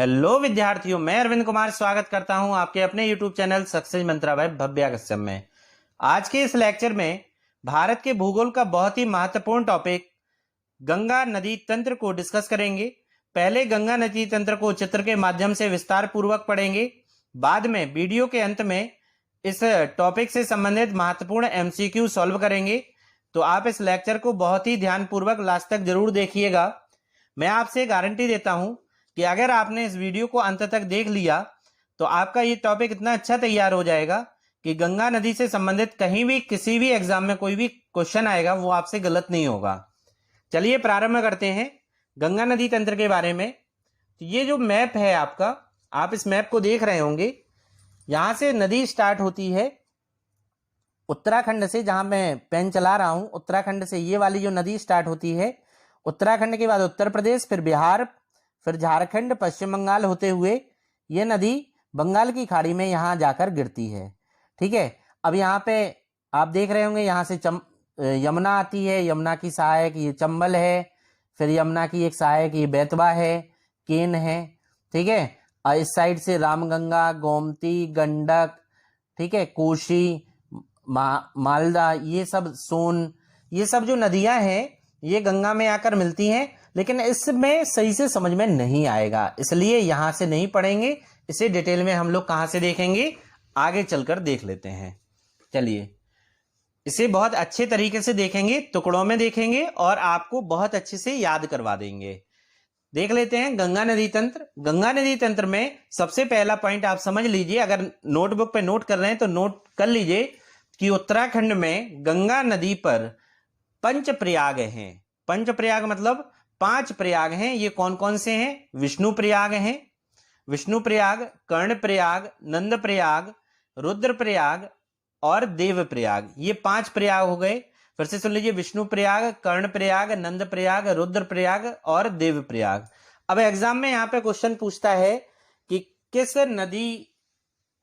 Hello विद्यार्थियों, मैं अरविंद कुमार स्वागत करता हूं आपके अपने YouTube चैनल सक्सेस मंत्रा बाय भव्या कश्यप में। आज के इस लेक्चर में भारत के भूगोल का बहुत ही महत्वपूर्ण टॉपिक गंगा नदी तंत्र को डिस्कस करेंगे। पहले गंगा नदी तंत्र को चित्र के माध्यम से विस्तार पूर्वक पढ़ेंगे। बाद में वीडियो के अंत में इस टॉपिक से संबंधित महत्वपूर्ण MCQ सॉल्व करेंगे। तो आप इस लेक्चर को बहुत ही ध्यानपूर्वक लास्ट तक जरूर देखिएगा। मैं आपसे गारंटी देता हूं कि अगर आपने इस वीडियो को अंत तक देख लिया तो आपका ये टॉपिक इतना अच्छा तैयार हो जाएगा कि गंगा नदी से संबंधित कहीं भी किसी भी एग्जाम में कोई भी क्वेश्चन आएगा वो आपसे गलत नहीं होगा। चलिए प्रारंभ करते हैं गंगा नदी तंत्र के बारे में। तो ये जो मैप है आपका, आप इस मैप को देख रहे होंगे। यहां से नदी स्टार्ट होती है उत्तराखंड से, जहां मैं पेन चला रहा हूं। उत्तराखंड से ये वाली जो नदी स्टार्ट होती है, उत्तराखंड के बाद उत्तर प्रदेश, फिर बिहार, फिर झारखंड, पश्चिम बंगाल होते हुए ये नदी बंगाल की खाड़ी में यहाँ जाकर गिरती है। ठीक है। अब यहाँ पे आप देख रहे होंगे यहाँ से यमुना आती है। यमुना की सहायक ये चंबल है, फिर यमुना की एक सहायक ये बेतवा है, केन है। ठीक है। और इस साइड से रामगंगा, गोमती, गंडक, ठीक है, कोशी, मालदा, ये सब सोन, ये सब जो नदियां हैं ये गंगा में आकर मिलती हैं। लेकिन इसमें सही से समझ में नहीं आएगा, इसलिए यहां से नहीं पढ़ेंगे। इसे डिटेल में हम लोग कहां से देखेंगे, आगे चलकर देख लेते हैं। चलिए इसे बहुत अच्छे तरीके से देखेंगे, टुकड़ों में देखेंगे और आपको बहुत अच्छे से याद करवा देंगे। देख लेते हैं गंगा नदी तंत्र। गंगा नदी तंत्र में सबसे पहला पॉइंट आप समझ लीजिए, अगर नोटबुक पे नोट कर रहे हैं तो नोट कर लीजिए कि उत्तराखंड में गंगा नदी पर पंच प्रयाग हैं। पंच प्रयाग मतलब 5 प्रयाग हैं। ये कौन कौन से हैं? विष्णु प्रयाग हैं, विष्णु प्रयाग, कर्ण प्रयाग, नंद प्रयाग, रुद्र प्रयाग और देव प्रयाग। ये 5 प्रयाग हो गए। फिर से सुन लीजिए, विष्णु प्रयाग, कर्ण प्रयाग, नंद प्रयाग, रुद्र प्रयाग और देव प्रयाग। अब एग्जाम में यहाँ पे क्वेश्चन पूछता है कि किस नदी,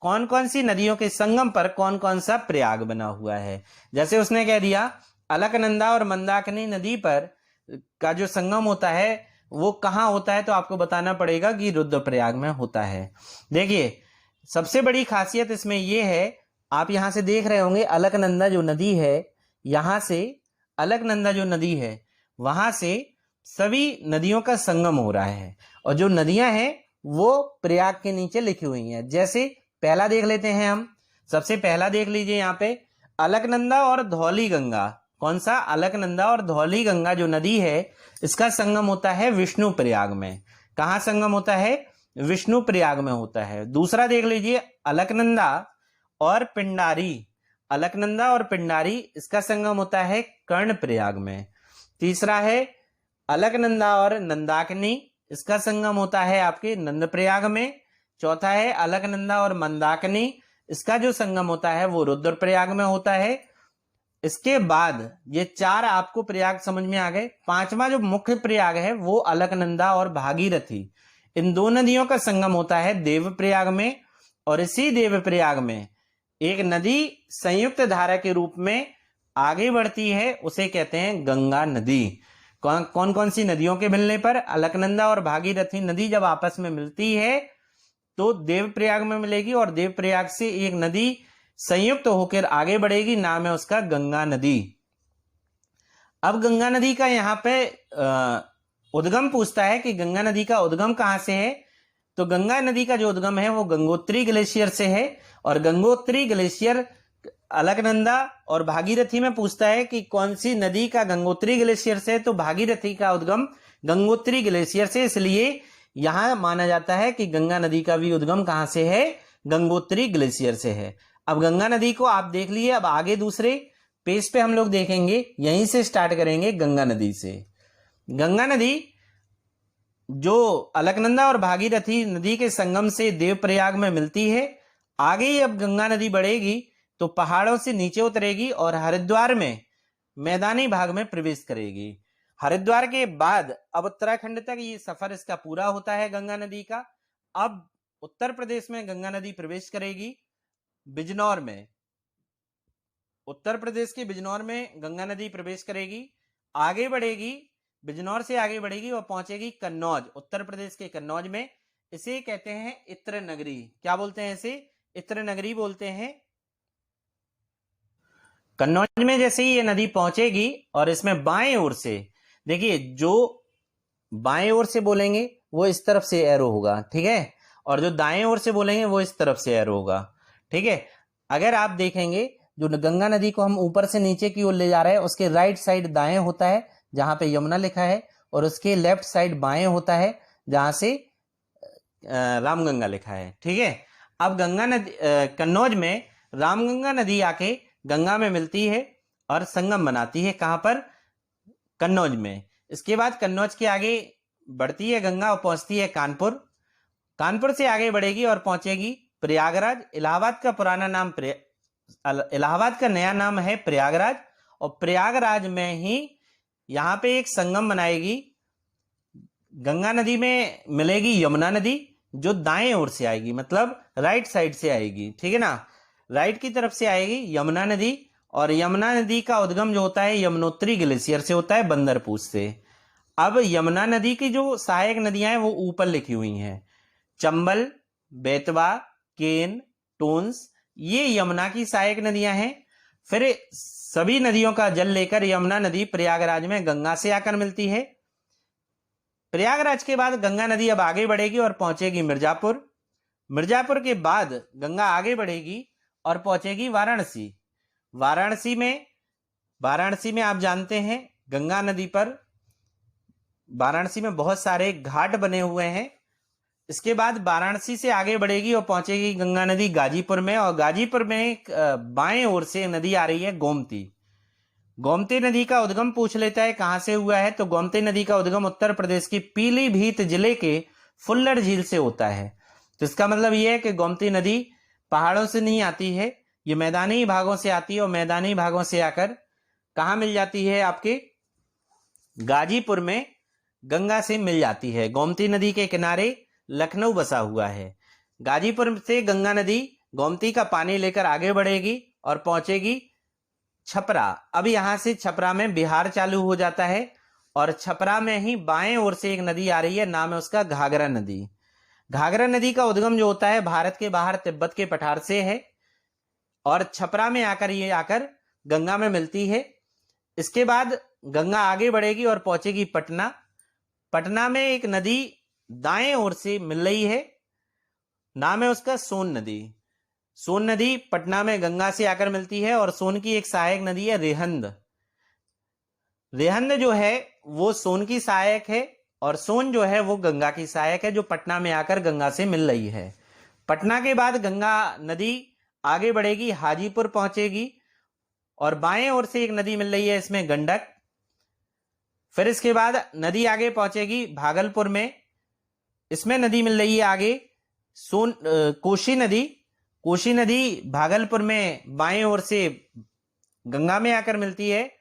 कौन कौन सी नदियों के संगम पर कौन कौन सा प्रयाग बना हुआ है। जैसे उसने कह दिया अलकनंदा और मंदाकिनी नदी पर का जो संगम होता है वो कहाँ होता है, तो आपको बताना पड़ेगा कि रुद्रप्रयाग में होता है। देखिए सबसे बड़ी खासियत इसमें यह है, आप यहां से देख रहे होंगे अलकनंदा जो नदी है, यहां से अलकनंदा जो नदी है वहां से सभी नदियों का संगम हो रहा है। और जो नदियां हैं वो प्रयाग के नीचे लिखी हुई हैं। जैसे पहला देख लेते हैं हम। सबसे पहला देख लीजिए यहाँ पे अलकनंदा और धौली गंगा। कौन सा? अलकनंदा और धौली गंगा जो नदी है इसका संगम होता है विष्णु प्रयाग में। कहाँ संगम होता है? विष्णु प्रयाग में होता है। दूसरा देख लीजिए अलकनंदा और पिंडारी। अलकनंदा और पिंडारी इसका संगम होता है कर्ण प्रयाग में। तीसरा है अलकनंदा और नंदाकिनी, इसका संगम होता है आपके नंद प्रयाग में। चौथा है अलकनंदा और मंदाकिनी, इसका जो संगम होता है वो रुद्र प्रयाग में होता है। इसके बाद ये 4 आपको प्रयाग समझ में आ गए। 5वां जो मुख्य प्रयाग है वो अलकनंदा और भागीरथी, इन 2 नदियों का संगम होता है देव प्रयाग में। और इसी देव प्रयाग में एक नदी संयुक्त धारा के रूप में आगे बढ़ती है, उसे कहते हैं गंगा नदी। कौन कौन सी नदियों के मिलने पर? अलकनंदा और भागीरथी नदी जब आपस में मिलती है तो देव प्रयाग में मिलेगी और देव प्रयाग से एक नदी संयुक्त होकर आगे बढ़ेगी, नाम है उसका गंगा नदी। अब गंगा नदी का यहाँ पे उद्गम पूछता है कि गंगा नदी का उद्गम कहां से है। तो गंगा नदी का जो उद्गम है वो गंगोत्री ग्लेशियर से है। और गंगोत्री ग्लेशियर अलकनंदा और भागीरथी में पूछता है कि कौन सी नदी का गंगोत्री ग्लेशियर से, तो भागीरथी का उद्गम गंगोत्री ग्लेशियर से। इसलिए यहां माना जाता है कि गंगा नदी का भी उद्गम कहां से है? गंगोत्री ग्लेशियर से है। अब गंगा नदी को आप देख लिए। अब आगे दूसरे पेज पे हम लोग देखेंगे, यहीं से स्टार्ट करेंगे गंगा नदी से। गंगा नदी जो अलकनंदा और भागीरथी नदी के संगम से देवप्रयाग में मिलती है, आगे ही अब गंगा नदी बढ़ेगी तो पहाड़ों से नीचे उतरेगी और हरिद्वार में मैदानी भाग में प्रवेश करेगी। हरिद्वार के बाद अब उत्तराखंड तक ये सफर इसका पूरा होता है गंगा नदी का। अब उत्तर प्रदेश में गंगा नदी प्रवेश करेगी बिजनौर में। उत्तर प्रदेश के बिजनौर में गंगा नदी प्रवेश करेगी, आगे बढ़ेगी, बिजनौर से आगे बढ़ेगी और पहुंचेगी कन्नौज, उत्तर प्रदेश के कन्नौज में। इसे कहते हैं इत्र नगरी। क्या बोलते हैं इसे? इत्र नगरी बोलते हैं। कन्नौज में जैसे ही ये नदी पहुंचेगी और इसमें बाएं ओर से, देखिए जो बाएं ओर से बोलेंगे वो इस तरफ से एरो होगा, ठीक है, और जो दाएं ओर से बोलेंगे वो इस तरफ से एरो होगा, ठीक है। अगर आप देखेंगे जो गंगा नदी को हम ऊपर से नीचे की ओर ले जा रहे हैं, उसके राइट साइड दाएं होता है जहां पे यमुना लिखा है, और उसके लेफ्ट साइड बाएं होता है जहां से रामगंगा लिखा है, ठीक है। अब गंगा नदी कन्नौज में रामगंगा नदी आके गंगा में मिलती है और संगम बनाती है। कहां पर? कन्नौज में। इसके बाद कन्नौज के आगे बढ़ती है गंगा और पहुंचती है कानपुर। कानपुर से आगे बढ़ेगी और पहुंचेगी प्रयागराज। इलाहाबाद का पुराना नाम इलाहाबाद का नया नाम है प्रयागराज, और प्रयागराज में ही यहां पे एक संगम बनाएगी। गंगा नदी में मिलेगी यमुना नदी, जो दाएं ओर से आएगी, मतलब राइट साइड से आएगी, ठीक है ना, राइट की तरफ से आएगी यमुना नदी। और यमुना नदी का उद्गम जो होता है यमुनोत्री ग्लेशियर से होता है, बंदरपूछ से। अब यमुना नदी की जो सहायक नदियां हैं वो ऊपर लिखी हुई हैं, चंबल, बेतवा, केन, टोंस, ये यमुना की सहायक नदियां हैं। फिर सभी नदियों का जल लेकर यमुना नदी प्रयागराज में गंगा से आकर मिलती है। प्रयागराज के बाद गंगा नदी अब आगे बढ़ेगी और पहुंचेगी मिर्जापुर। मिर्जापुर के बाद गंगा आगे बढ़ेगी और पहुंचेगी वाराणसी। वाराणसी में आप जानते हैं गंगा नदी पर वाराणसी में बहुत सारे घाट बने हुए हैं। इसके बाद वाराणसी से आगे बढ़ेगी और पहुंचेगी गंगा नदी गाजीपुर में, और गाजीपुर में एक बाएं ओर से नदी आ रही है गोमती। गोमती नदी का उद्गम पूछ लेता है कहां से हुआ है, तो गोमती नदी का उद्गम उत्तर प्रदेश की पीलीभीत जिले के फुल्लर झील से होता है। तो इसका मतलब यह है कि गोमती नदी पहाड़ों से नहीं आती है, ये मैदानी भागों से आती है, और मैदानी भागों से आकर कहां मिल जाती है? आपके गाजीपुर में गंगा से मिल जाती है। गोमती नदी के किनारे लखनऊ बसा हुआ है। गाजीपुर से गंगा नदी गोमती का पानी लेकर आगे बढ़ेगी और पहुंचेगी छपरा। अब यहां से छपरा में बिहार चालू हो जाता है, और छपरा में ही बाएं ओर से एक नदी आ रही है, नाम है उसका घाघरा नदी। घाघरा नदी का उद्गम जो होता है भारत के बाहर तिब्बत के पठार से है, और छपरा में आकर ये आकर गंगा में मिलती है। इसके बाद गंगा आगे बढ़ेगी और पहुंचेगी पटना। पटना में एक नदी दाएं ओर से मिल रही है, नाम है उसका सोन नदी। सोन नदी पटना में गंगा से आकर मिलती है, और सोन की एक सहायक नदी है रेहंद। रेहंद जो है वो सोन की सहायक है, और सोन जो है वो गंगा की सहायक है, जो पटना में आकर गंगा से मिल रही है। पटना के बाद गंगा नदी आगे बढ़ेगी, हाजीपुर पहुंचेगी, और बाएं ओर से एक नदी मिल रही है, इसमें गंडक। फिर इसके बाद नदी आगे पहुंचेगी भागलपुर में, इसमें नदी मिल रही है आगे कोशी नदी। कोशी नदी भागलपुर में बाएं ओर से गंगा में आकर मिलती है,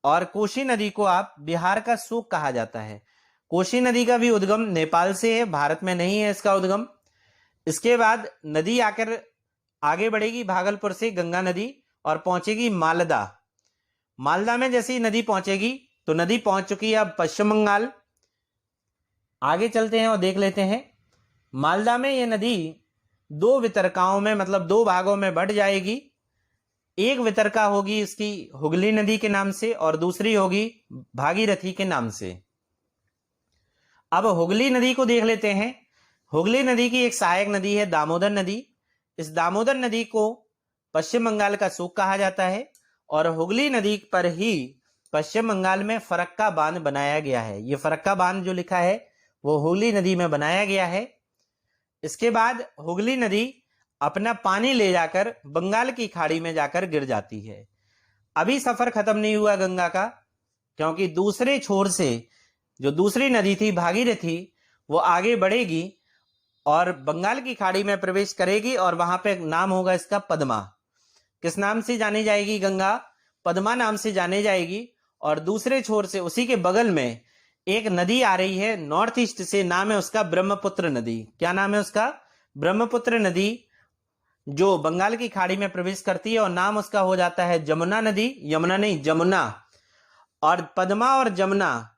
और कोशी नदी को आप बिहार का सूख कहा जाता है। कोशी नदी का भी उद्गम नेपाल से है, भारत में नहीं है इसका उद्गम। इसके बाद नदी आकर आगे बढ़ेगी भागलपुर से गंगा नदी, और पहुंचेगी मालदा। मालदा में जैसे ही नदी पहुंचेगी तो नदी पहुंच चुकी है अब पश्चिम बंगाल। आगे चलते हैं और देख लेते हैं। मालदा में यह नदी दो वितरकाओं में, मतलब दो भागों में बढ़ जाएगी। एक वितरका होगी इसकी हुगली नदी के नाम से, और दूसरी होगी भागीरथी के नाम से। अब हुगली नदी को देख लेते हैं। हुगली नदी की एक सहायक नदी है दामोदर नदी। इस दामोदर नदी को पश्चिम बंगाल का सूख कहा जाता है, और हुगली नदी पर ही पश्चिम बंगाल में फरक्का बांध बनाया गया है। ये फरक्का बांध जो लिखा है वो हुगली नदी में बनाया गया है। इसके बाद हुगली नदी अपना पानी ले जाकर बंगाल की खाड़ी में जाकर गिर जाती है। अभी सफर खत्म नहीं हुआ गंगा का, क्योंकि दूसरे छोर से जो दूसरी नदी थी भागीरथी, वो आगे बढ़ेगी और बंगाल की खाड़ी में प्रवेश करेगी, और वहां पे नाम होगा इसका पद्मा। किस नाम से जानी जाएगी गंगा? पद्मा नाम से जानी जाएगी। और दूसरे छोर से उसी के बगल में एक नदी आ रही है नॉर्थ ईस्ट से, नाम है उसका ब्रह्मपुत्र नदी। क्या नाम है उसका? ब्रह्मपुत्र नदी, जो बंगाल की खाड़ी में प्रवेश करती है, और नाम उसका हो जाता है जमुना नदी। यमुना नहीं, जमुना। और पद्मा और जमुना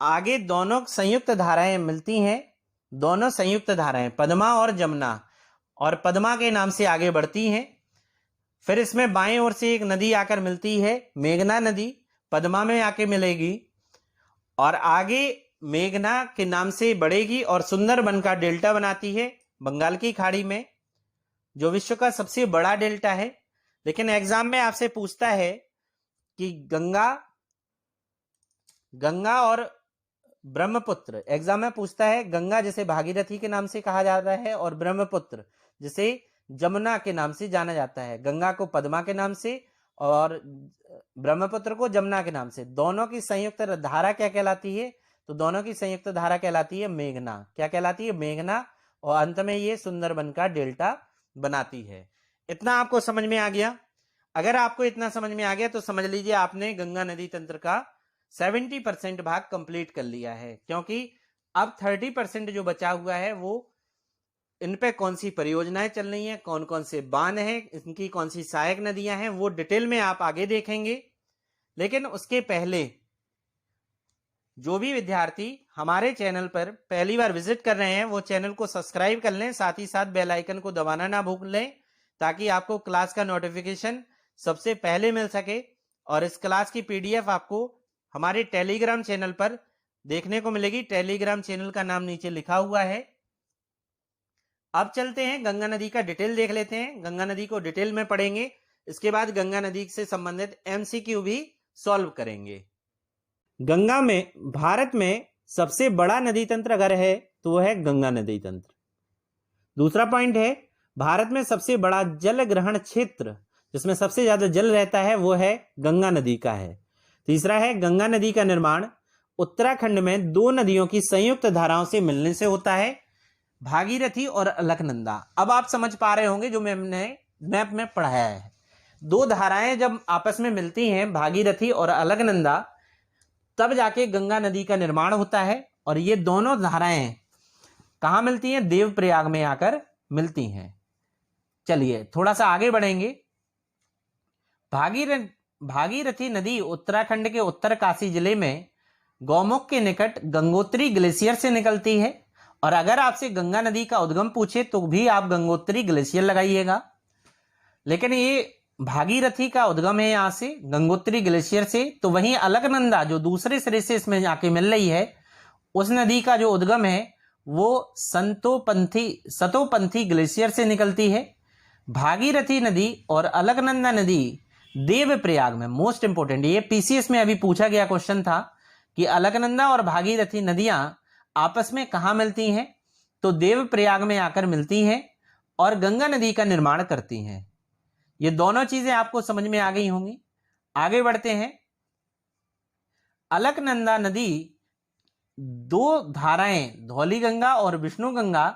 आगे दोनों संयुक्त धाराएं मिलती हैं, दोनों संयुक्त धाराएं पद्मा और जमुना, और पद्मा के नाम से आगे बढ़ती हैं। फिर इसमें बाएं ओर से एक नदी आकर मिलती है, मेघना नदी पद्मा में आके मिलेगी और आगे मेघना के नाम से बढ़ेगी और सुंदरबन का डेल्टा बनाती है बंगाल की खाड़ी में, जो विश्व का सबसे बड़ा डेल्टा है। लेकिन एग्जाम में आपसे पूछता है कि गंगा और ब्रह्मपुत्र, एग्जाम में पूछता है गंगा जिसे भागीरथी के नाम से कहा जाता है और ब्रह्मपुत्र जिसे जमुना के नाम से जाना जाता है। गंगा को पद्मा के नाम से और ब्रह्मपुत्र को जमुना के नाम से। दोनों की संयुक्त धारा क्या कहलाती है? तो दोनों की संयुक्त धारा कहलाती है मेघना। क्या कहलाती है? मेघना। और अंत में ये सुंदरबन का डेल्टा बनाती है। इतना आपको समझ में आ गया? अगर आपको इतना समझ में आ गया तो समझ लीजिए आपने गंगा नदी तंत्र का 70% भाग कंप्लीट कर लिया है, क्योंकि अब 30% जो बचा हुआ है वो इन पे कौन सी परियोजनाएं चल रही हैं, कौन कौन से बांध हैं, इनकी कौन सी सहायक नदियां हैं, वो डिटेल में आप आगे देखेंगे। लेकिन उसके पहले जो भी विद्यार्थी हमारे चैनल पर पहली बार विजिट कर रहे हैं वो चैनल को सब्सक्राइब कर लें, साथ ही साथ बेल आइकन को दबाना ना भूलें, ताकि आपको क्लास का नोटिफिकेशन सबसे पहले मिल सके। और इस क्लास की पीडीएफ आपको हमारे टेलीग्राम चैनल पर देखने को मिलेगी। टेलीग्राम चैनल का नाम नीचे लिखा हुआ है। अब चलते हैं गंगा नदी का डिटेल देख लेते हैं। गंगा नदी को डिटेल में पढ़ेंगे, इसके बाद गंगा नदी से संबंधित एमसीक्यू भी सॉल्व करेंगे। गंगा में भारत में सबसे बड़ा नदी तंत्र अगर है तो वह है गंगा नदी तंत्र। दूसरा पॉइंट है भारत में सबसे बड़ा जल ग्रहण क्षेत्र जिसमें सबसे ज्यादा जल रहता है वो है गंगा नदी का है। तीसरा है गंगा नदी का निर्माण उत्तराखंड में दो नदियों की संयुक्त धाराओं से मिलने से होता है, भागीरथी और अलकनंदा। अब आप समझ पा रहे होंगे जो मैंने मैप में पढ़ाया है। दो धाराएं जब आपस में मिलती हैं, भागीरथी और अलकनंदा, तब जाके गंगा नदी का निर्माण होता है। और ये दोनों धाराएं कहां मिलती हैं? देवप्रयाग में आकर मिलती हैं। चलिए थोड़ा सा आगे बढ़ेंगे। भागीरथी नदी उत्तराखंड के उत्तरकाशी जिले में गौमुख के निकट गंगोत्री ग्लेशियर से निकलती है। और अगर आपसे गंगा नदी का उद्गम पूछे तो भी आप गंगोत्री ग्लेशियर लगाइएगा। लेकिन ये भागीरथी का उद्गम है यहां से गंगोत्री ग्लेशियर से, तो वहीं अलकनंदा जो दूसरे सिरे से इसमें जाके मिल रही है, उस नदी का जो उद्गम है वो सतोपंथी ग्लेशियर से निकलती है। भागीरथी नदी और अलकनंदा नदी देवप्रयाग में, मोस्ट इंपोर्टेंट, ये पीसीएस में अभी पूछा गया क्वेश्चन था कि अलकनंदा और भागीरथी नदियां आपस में कहां मिलती हैं? तो देवप्रयाग में आकर मिलती हैं और गंगा नदी का निर्माण करती हैं। ये दोनों चीजें आपको समझ में आ गई होंगी। आगे बढ़ते हैं। अलकनंदा नदी दो धाराएं धौली गंगा और विष्णु गंगा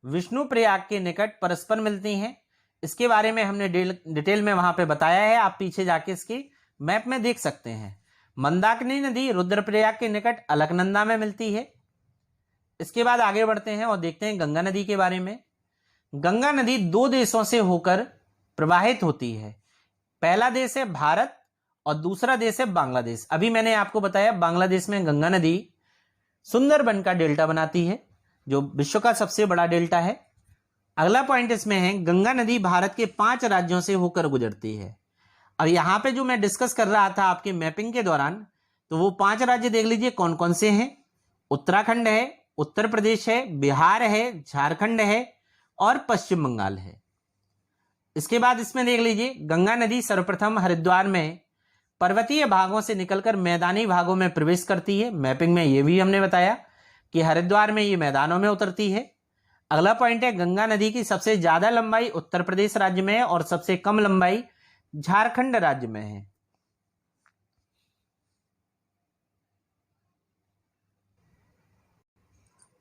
विष्णुप्रयाग के निकट परस्पर मिलती हैं। इसके बारे में हमने डिटेल में वहां पे बताया है, आप पीछे जाके इसके मैप में देख सकते हैं। मंदाकिनी नदी रुद्रप्रयाग के निकट अलकनंदा में मिलती है। इसके बाद आगे बढ़ते हैं और देखते हैं गंगा नदी के बारे में। गंगा नदी दो देशों से होकर प्रवाहित होती है। पहला देश है भारत और दूसरा देश है बांग्लादेश। अभी मैंने आपको बताया बांग्लादेश में गंगा नदी सुंदरबन का डेल्टा बनाती है, जो विश्व का सबसे बड़ा डेल्टा है। अगला पॉइंट इसमें है गंगा नदी भारत के 5 राज्यों से होकर गुजरती है। और यहां पे जो मैं डिस्कस कर रहा था आपके मैपिंग के दौरान, तो वो 5 राज्य देख लीजिए कौन कौन से हैं। उत्तराखंड है, उत्तर प्रदेश है, बिहार है, झारखंड है और पश्चिम बंगाल है। इसके बाद इसमें देख लीजिए गंगा नदी सर्वप्रथम हरिद्वार में पर्वतीय भागों से निकलकर मैदानी भागों में प्रवेश करती है। मैपिंग में ये भी हमने बताया कि हरिद्वार में ये मैदानों में उतरती है। अगला पॉइंट है गंगा नदी की सबसे ज्यादा लंबाई उत्तर प्रदेश राज्य में है और सबसे कम लंबाई झारखंड राज्य में है।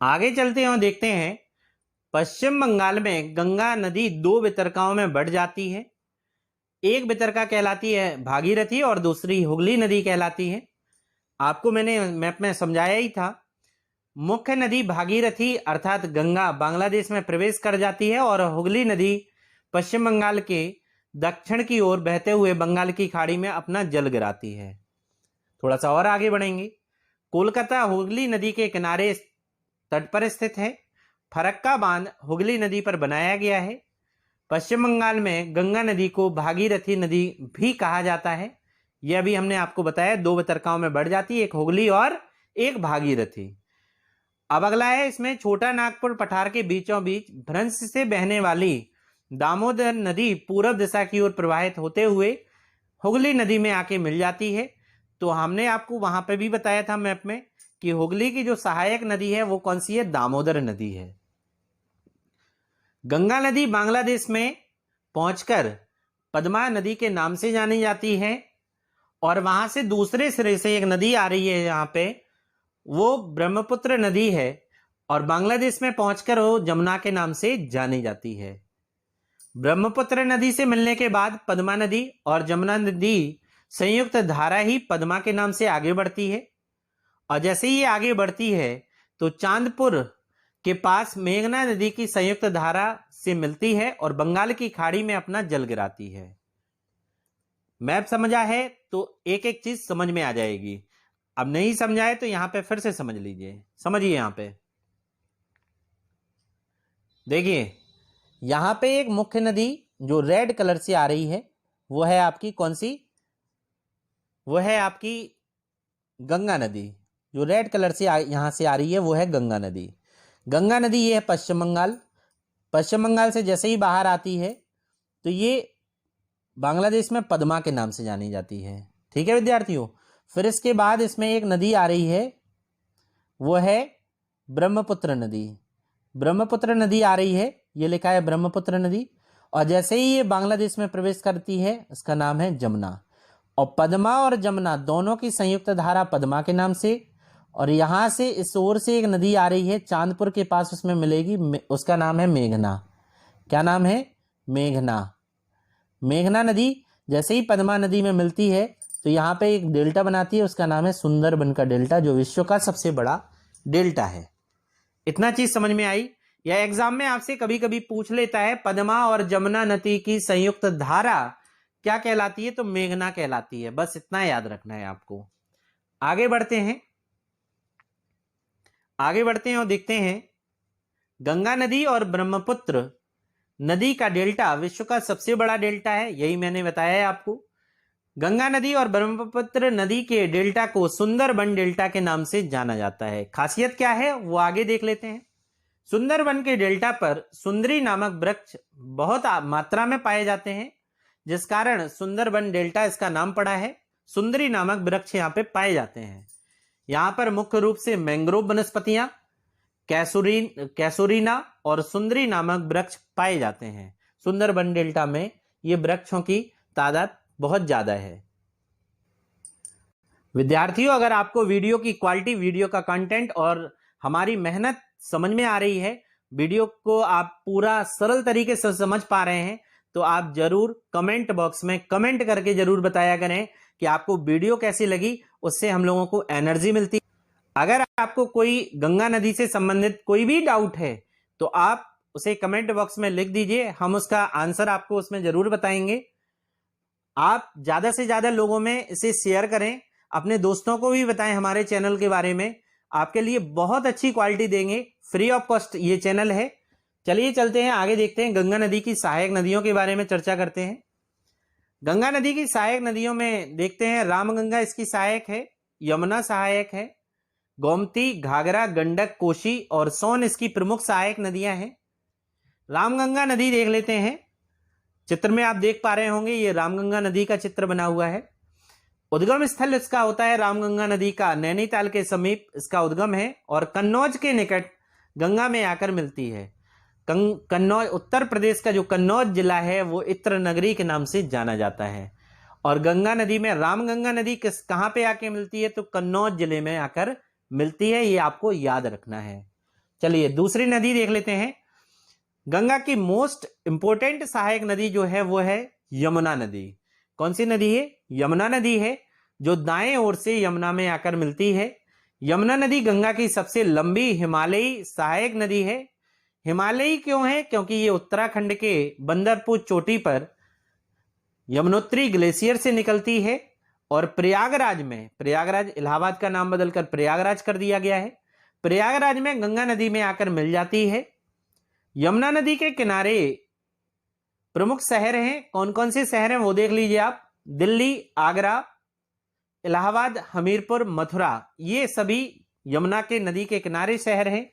आगे चलते हैं और देखते हैं पश्चिम बंगाल में गंगा नदी 2 वितरकाओं में बढ़ जाती है। एक वितरका कहलाती है भागीरथी और दूसरी हुगली नदी कहलाती है। आपको मैंने मैप में समझाया ही था। मुख्य नदी भागीरथी अर्थात गंगा बांग्लादेश में प्रवेश कर जाती है और हुगली नदी पश्चिम बंगाल के दक्षिण की ओर बहते हुए बंगाल की खाड़ी में अपना जल गिराती है। थोड़ा सा और आगे बढ़ेंगे। कोलकाता हुगली नदी के किनारे तट पर स्थित है फरक्का बांध हुगली नदी पर बनाया गया है। पश्चिम बंगाल में गंगा नदी को भागीरथी नदी भी कहा जाता है। यह भी हमने आपको बताया, दो वितरकाओं में बढ़ जाती है, एक हुगली और एक भागीरथी। अब अगला है, इसमें छोटा नागपुर पठार के बीचों बीच भ्रंश से बहने वाली दामोदर नदी पूर्व दिशा की ओर प्रवाहित होते हुए हुगली नदी में आके मिल जाती है। तो हमने आपको वहां पे भी बताया था मैप में कि हुगली की जो सहायक नदी है वो कौन सी है, दामोदर नदी है। गंगा नदी बांग्लादेश में पहुंचकर पद्मा नदी के नाम से जानी जाती है, और वहां से दूसरे सिरे से एक नदी आ रही है यहाँ पे, वो ब्रह्मपुत्र नदी है, और बांग्लादेश में पहुंचकर वो जमुना के नाम से जानी जाती है। ब्रह्मपुत्र नदी से मिलने के बाद पद्मा नदी और जमुना नदी संयुक्त धारा ही पद्मा के नाम से आगे बढ़ती है, और जैसे ही आगे बढ़ती है तो चांदपुर के पास मेघना नदी की संयुक्त धारा से मिलती है और बंगाल की खाड़ी में अपना जल गिराती है। मैप समझा है तो एक एक चीज समझ में आ जाएगी। अब नहीं समझाए तो यहां पे फिर से समझ लीजिए। समझिए, यहां पे देखिए, यहां पे एक मुख्य नदी जो रेड कलर से आ रही है वो है आपकी कौन सी, वो है आपकी गंगा नदी। जो रेड कलर से यहां से आ रही है वो है गंगा नदी। गंगा नदी ये है पश्चिम बंगाल। पश्चिम बंगाल से जैसे ही बाहर आती है तो ये बांग्लादेश में पद्मा के नाम से जानी जाती है। ठीक है विद्यार्थियों। फिर इसके बाद इसमें एक नदी आ रही है, वो है ब्रह्मपुत्र नदी। ब्रह्मपुत्र नदी आ रही है, ये लिखा है ब्रह्मपुत्र नदी, और जैसे ही ये बांग्लादेश में प्रवेश करती है इसका नाम है जमुना। और पद्मा और जमुना दोनों की संयुक्त धारा पद्मा के नाम से, और यहां से इस ओर से एक नदी आ रही है चांदपुर के पास, उसमें मिलेगी, उसका नाम है मेघना। क्या नाम है, मेघना। मेघना नदी जैसे ही पद्मा नदी में मिलती है तो यहाँ पे एक डेल्टा बनाती है, उसका नाम है सुंदरबन का डेल्टा, जो विश्व का सबसे बड़ा डेल्टा है। इतना चीज समझ में आई। या एग्जाम में आपसे कभी कभी पूछ लेता है पद्मा और जमुना नदी की संयुक्त धारा क्या कहलाती है, तो मेघना कहलाती है। बस इतना याद रखना है आपको। आगे बढ़ते हैं, आगे बढ़ते हैं और देखते हैं गंगा नदी और ब्रह्मपुत्र नदी का डेल्टा विश्व का सबसे बड़ा डेल्टा है, यही मैंने बताया है आपको। गंगा नदी और ब्रह्मपुत्र नदी के डेल्टा को सुंदरबन डेल्टा के नाम से जाना जाता है। खासियत क्या है वो आगे देख लेते हैं। सुंदरबन के डेल्टा पर सुंदरी नामक वृक्ष बहुत मात्रा में पाए जाते हैं, जिस कारण सुंदरबन डेल्टा इसका नाम पड़ा है। सुंदरी नामक वृक्ष यहाँ पे पाए जाते हैं। यहाँ पर मुख्य रूप से मैंग्रोव वनस्पतियां, कैसुरीना और सुंदरी नामक वृक्ष पाए जाते हैं। सुंदरबन डेल्टा में ये वृक्षों की तादाद बहुत ज्यादा है। विद्यार्थियों, अगर आपको वीडियो की क्वालिटी, वीडियो का कंटेंट और हमारी मेहनत समझ में आ रही है, वीडियो को आप पूरा सरल तरीके से समझ पा रहे हैं, तो आप जरूर कमेंट बॉक्स में कमेंट करके जरूर बताया करें कि आपको वीडियो कैसी लगी। उससे हम लोगों को एनर्जी मिलती है। अगर आपको कोई गंगा नदी से संबंधित कोई भी डाउट है तो आप उसे कमेंट बॉक्स में लिख दीजिए, हम उसका आंसर आपको उसमें जरूर बताएंगे। आप ज्यादा से ज्यादा लोगों में इसे शेयर करें, अपने दोस्तों को भी बताएं हमारे चैनल के बारे में। आपके लिए बहुत अच्छी क्वालिटी देंगे, फ्री ऑफ कॉस्ट ये चैनल है। चलिए चलते हैं आगे, देखते हैं गंगा नदी की सहायक नदियों के बारे में चर्चा करते हैं। गंगा नदी की सहायक नदियों में देखते हैं, रामगंगा इसकी सहायक है, यमुना सहायक है, गोमती, घाघरा, गंडक, कोसी और सोन इसकी प्रमुख सहायक नदियां हैं। रामगंगा नदी देख लेते हैं। चित्र में आप देख पा रहे होंगे, ये रामगंगा नदी का चित्र बना हुआ है। उद्गम स्थल इसका होता है रामगंगा नदी का नैनीताल के समीप इसका उद्गम है, और कन्नौज के निकट गंगा में आकर मिलती है। कन्नौज, उत्तर प्रदेश का जो कन्नौज जिला है वो इत्र नगरी के नाम से जाना जाता है। और गंगा नदी में रामगंगा नदी कहां पे आके मिलती है, तो कन्नौज जिले में आकर मिलती है। ये आपको याद रखना है। चलिए दूसरी नदी देख लेते हैं। गंगा की मोस्ट इंपोर्टेंट सहायक नदी जो है वो है यमुना नदी। कौन सी नदी है, यमुना नदी है, जो दाएं ओर से यमुना में आकर मिलती है। यमुना नदी गंगा की सबसे लंबी हिमालयी सहायक नदी है। हिमालयी क्यों है, क्योंकि ये उत्तराखंड के बंदरपुर चोटी पर यमुनोत्री ग्लेशियर से निकलती है, और प्रयागराज में, प्रयागराज इलाहाबाद का नाम बदलकर प्रयागराज कर दिया गया है, प्रयागराज में गंगा नदी में आकर मिल जाती है। यमुना नदी के किनारे प्रमुख शहर हैं, कौन कौन से शहर हैं वो देख लीजिए आप। दिल्ली, आगरा, इलाहाबाद, हमीरपुर, मथुरा, ये सभी यमुना के नदी के किनारे शहर हैं।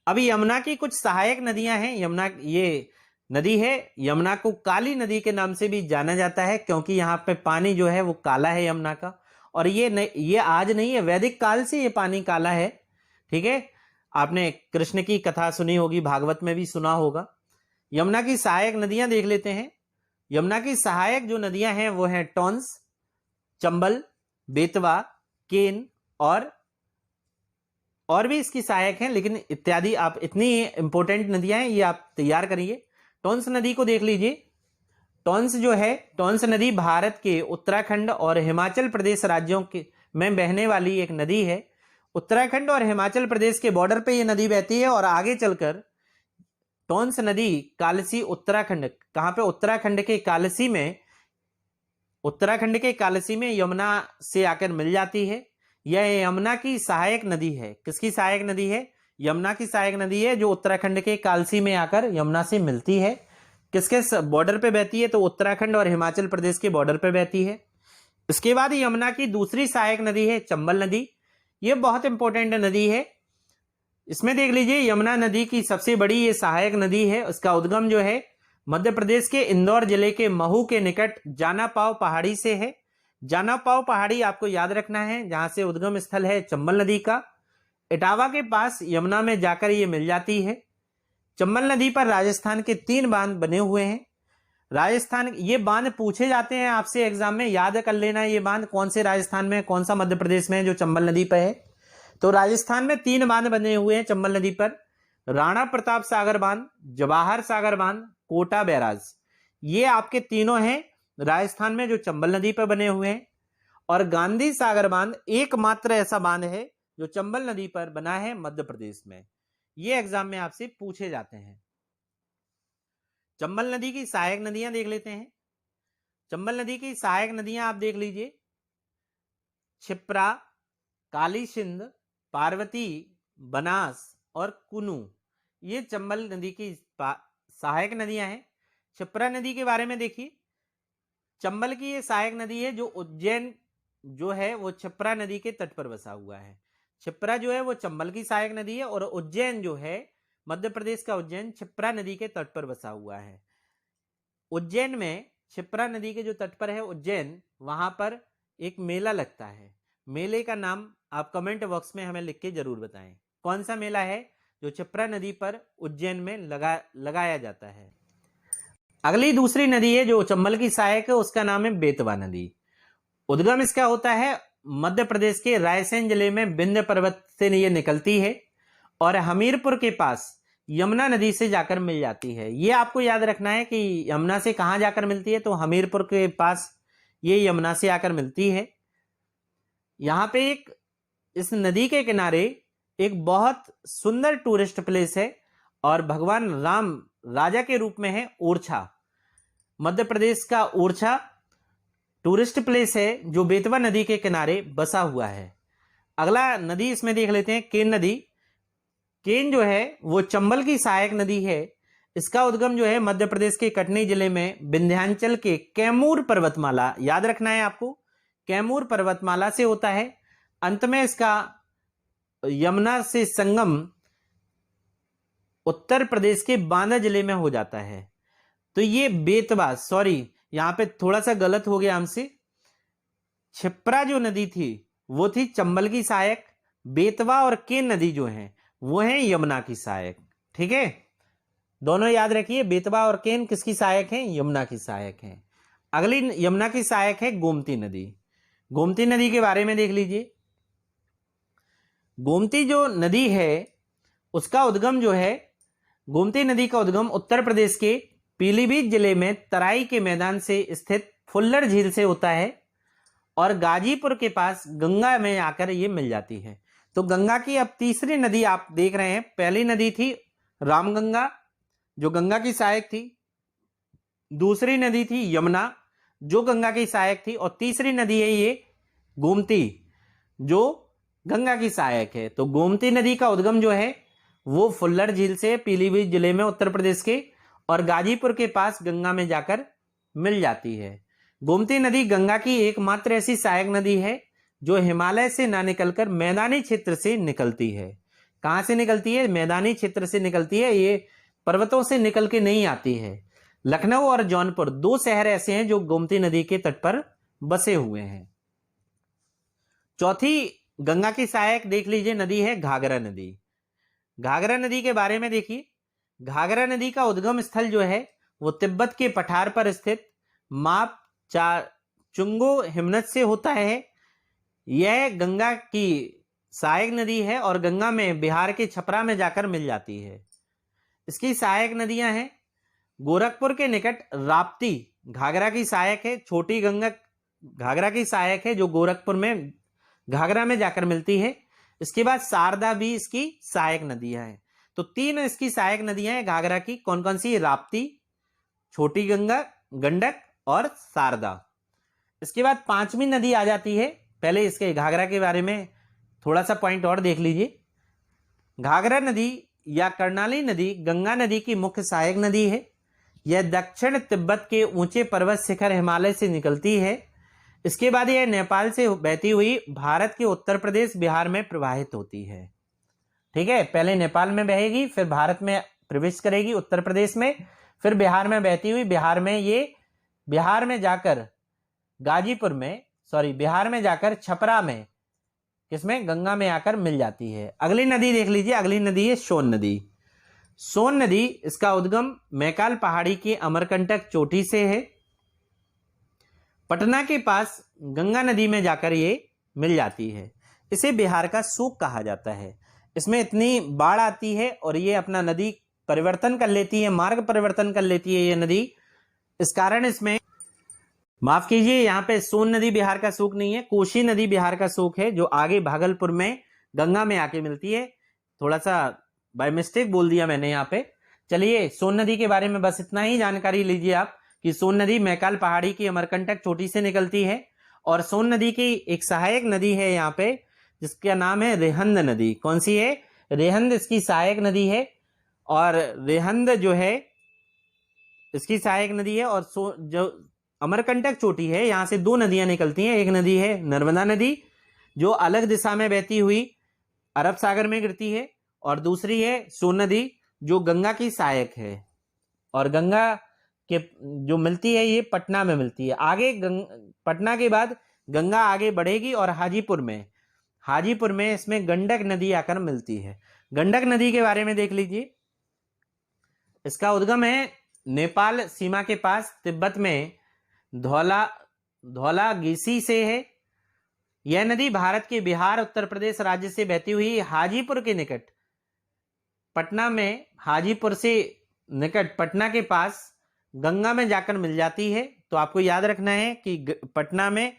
अभी यमुना की कुछ सहायक नदियां हैं। यमुना ये नदी है, यमुना को काली नदी के नाम से भी जाना जाता है, क्योंकि यहाँ पे पानी जो है वो काला है यमुना का। और ये आज नहीं है, वैदिक काल से ये पानी काला है। ठीक है, आपने कृष्ण की कथा सुनी होगी, भागवत में भी सुना होगा। यमुना की सहायक नदियां देख लेते हैं। यमुना की सहायक जो नदियां हैं वो हैं टॉन्स, चंबल, बेतवा, केन और भी इसकी सहायक हैं, लेकिन इत्यादि आप इतनी इंपॉर्टेंट नदियां हैं ये आप तैयार करिए। टॉन्स नदी को देख लीजिए। टॉन्स जो है, टॉन्स नदी भारत के उत्तराखंड और हिमाचल प्रदेश राज्यों के में बहने वाली एक नदी है। उत्तराखंड और हिमाचल प्रदेश के बॉर्डर पे ये नदी बहती है और आगे चलकर टॉन्स नदी कालसी उत्तराखंड, कहां पे? उत्तराखंड के कालसी में यमुना से आकर मिल जाती है। यह यमुना की सहायक नदी है। किसकी सहायक नदी है? यमुना की सहायक नदी है, जो उत्तराखंड के कालसी में आकर यमुना से मिलती है। किसके बॉर्डर पे बहती है? तो उत्तराखंड और हिमाचल प्रदेश के बॉर्डर पे बहती है। इसके बाद यमुना की दूसरी सहायक नदी है चंबल नदी। यह बहुत इंपॉर्टेंट नदी है। इसमें देख लीजिए, यमुना नदी की सबसे बड़ी ये सहायक नदी है। उसका उद्गम जो है मध्य प्रदेश के इंदौर जिले के महू के निकट जानापाव पहाड़ी से है। जानापाव पहाड़ी आपको याद रखना है, जहां से उद्गम स्थल है चंबल नदी का। इटावा के पास यमुना में जाकर ये मिल जाती है। चंबल नदी पर राजस्थान के 3 बांध बने हुए हैं। राजस्थान, ये बांध पूछे जाते हैं आपसे एग्जाम में, याद कर लेना ये बांध कौन से राजस्थान में, कौन सा मध्य प्रदेश में है जो चंबल नदी पर है। तो राजस्थान में 3 बांध बने हुए हैं चंबल नदी पर। राणा प्रताप सागर बांध, जवाहर सागर बांध, कोटा बैराज, ये आपके तीनों हैं राजस्थान में जो चंबल नदी पर बने हुए हैं। और गांधी सागर बांध एकमात्र ऐसा बांध है जो चंबल नदी पर बना है मध्य प्रदेश में। ये एग्जाम में आपसे पूछे जाते हैं। चंबल नदी की सहायक नदियां देख लेते हैं। चंबल नदी की सहायक नदियां आप देख लीजिए, क्षिप्रा, काली सिंध, पार्वती, बनास और कुनू, ये चंबल नदी की सहायक नदियां हैं। क्षिप्रा नदी के बारे में देखिए, चंबल की ये सहायक नदी है, जो उज्जैन जो है वो क्षिप्रा नदी के तट पर बसा हुआ है। क्षिप्रा जो है वो चंबल की सहायक नदी है, और उज्जैन जो है मध्य प्रदेश का उज्जैन क्षिप्रा नदी के तट पर बसा हुआ है। उज्जैन में क्षिप्रा नदी के जो तट पर है उज्जैन, वहां पर एक मेला लगता है। मेले का नाम आप कमेंट बॉक्स में हमें लिख के जरूर बताएं, कौन सा मेला है जो क्षिप्रा नदी पर उज्जैन में लगाया जाता है। अगली दूसरी नदी है जो चंबल की सहायक है, उसका नाम है बेतवा नदी। उद्गम इसका होता है मध्य प्रदेश के रायसेन जिले में विंध्य पर्वत से ये निकलती है और हमीरपुर के पास यमुना नदी से जाकर मिल जाती है। ये आपको याद रखना है कि यमुना से कहां जाकर मिलती है, तो हमीरपुर के पास ये यमुना से आकर मिलती है। यहां पे इस नदी के किनारे एक बहुत सुंदर टूरिस्ट प्लेस है और भगवान राम राजा के रूप में है ओरछा। मध्य प्रदेश का ओरछा टूरिस्ट प्लेस है जो बेतवा नदी के किनारे बसा हुआ है। अगला नदी इसमें देख लेते हैं केन नदी। केन जो है वो चंबल की सहायक नदी है। इसका उद्गम जो है मध्य प्रदेश के कटनी जिले में विंध्याचल के कैमूर पर्वतमाला, याद रखना है आपको, कैमूर पर्वतमाला से होता है। अंत में इसका यमुना से संगम उत्तर प्रदेश के बांदा जिले में हो जाता है। तो ये बेतवा, सॉरी यहां पे थोड़ा सा गलत हो गया हमसे, क्षिप्रा जो नदी थी वो थी चंबल की सहायक, बेतवा और केन नदी जो है वो है यमुना की सहायक। ठीक है, दोनों याद रखिए, बेतवा और केन किसकी सहायक है? यमुना की सहायक है। अगली यमुना की सहायक है गोमती नदी। गोमती नदी के बारे में देख लीजिए। गोमती जो नदी है उसका उद्गम जो है, गोमती नदी का उद्गम उत्तर प्रदेश के पीलीभीत जिले में तराई के मैदान से स्थित फुल्लर झील से होता है और गाजीपुर के पास गंगा में आकर ये मिल जाती है। तो गंगा की अब तीसरी नदी आप देख रहे हैं। पहली नदी थी रामगंगा जो गंगा की सहायक थी, दूसरी नदी थी यमुना जो गंगा की सहायक थी, और तीसरी नदी है ये गोमती जो गंगा की सहायक है। तो गोमती नदी का उद्गम जो है वो फुल्लर झील से पीलीभीत जिले में उत्तर प्रदेश के और गाजीपुर के पास गंगा में जाकर मिल जाती है। गोमती नदी गंगा की एकमात्र ऐसी सहायक नदी है जो हिमालय से ना निकलकर मैदानी क्षेत्र से निकलती है। कहां से निकलती है? मैदानी क्षेत्र से निकलती है, ये पर्वतों से निकल के नहीं आती है। लखनऊ और जौनपुर 2 शहर ऐसे हैं जो गोमती नदी के तट पर बसे हुए हैं। चौथी गंगा की सहायक देख लीजिए नदी है घाघरा नदी। घाघरा नदी के बारे में देखिए, घाघरा नदी का उद्गम स्थल जो है वो तिब्बत के पठार पर स्थित माप चुंगो हिमनद से होता है। यह गंगा की सहायक नदी है और गंगा में बिहार के छपरा में जाकर मिल जाती है। इसकी सहायक नदियां हैं गोरखपुर के निकट राप्ती घाघरा की सहायक है, छोटी गंगा घाघरा की सहायक है जो गोरखपुर में घाघरा में जाकर मिलती है। इसके बाद शारदा भी इसकी सहायक नदियां हैं। तो 3 इसकी सहायक नदियां हैं घाघरा की। कौन कौन सी? राप्ती, छोटी गंगा, गंडक और शारदा। इसके बाद 5वीं नदी आ जाती है। पहले इसके घाघरा के बारे में थोड़ा सा पॉइंट और देख लीजिए। घाघरा नदी या कर्णाली नदी गंगा नदी की मुख्य सहायक नदी है। यह दक्षिण तिब्बत के ऊंचे पर्वत शिखर हिमालय से निकलती है। इसके बाद यह नेपाल से बहती हुई भारत के उत्तर प्रदेश बिहार में प्रवाहित होती है। ठीक है, पहले नेपाल में बहेगी, फिर भारत में प्रवेश करेगी उत्तर प्रदेश में, फिर बिहार में बहती हुई बिहार में जाकर गाजीपुर में बिहार में जाकर छपरा में किसमें? गंगा में आकर मिल जाती है। अगली नदी देख लीजिए, अगली नदी है सोन नदी। सोन नदी इसका उद्गम मैकाल पहाड़ी की अमरकंटक चोटी से है। पटना के पास गंगा नदी में जाकर ये मिल जाती है। इसे बिहार का सूख कहा जाता है। इसमें इतनी बाढ़ आती है और ये अपना नदी परिवर्तन कर लेती है, मार्ग परिवर्तन कर लेती है ये नदी। इस कारण इसमें माफ कीजिए, यहाँ पे सोन नदी बिहार का सूख नहीं है, कोसी नदी बिहार का सूख है जो आगे भागलपुर में गंगा में आके मिलती है। थोड़ा सा बाय मिस्टेक बोल दिया मैंने यहाँ पे। चलिए, सोन नदी के बारे में बस इतना ही जानकारी लीजिए आप कि सोन नदी मैकाल पहाड़ी की अमरकंटक चोटी से निकलती है और सोन नदी की एक सहायक नदी है यहाँ पे जिसका नाम है रेहंद नदी। कौन सी है? रेहंद इसकी सहायक नदी है और रेहंद जो है इसकी सहायक नदी है। और जो अमरकंटक चोटी है यहाँ से 2 नदियां निकलती हैं। एक नदी है नर्मदा नदी जो अलग दिशा में बहती हुई अरब सागर में गिरती है और दूसरी है सोन नदी जो गंगा की सहायक है और गंगा के जो मिलती है ये पटना में मिलती है। आगे पटना के बाद गंगा आगे बढ़ेगी और हाजीपुर में इसमें गंडक नदी आकर मिलती है। गंडक नदी के बारे में देख लीजिए। इसका उद्गम है नेपाल सीमा के पास तिब्बत में धौलागिरी से है। यह नदी भारत के बिहार उत्तर प्रदेश राज्य से बहती हुई हाजीपुर के निकट पटना के पास गंगा में जाकर मिल जाती है। तो आपको याद रखना है कि पटना में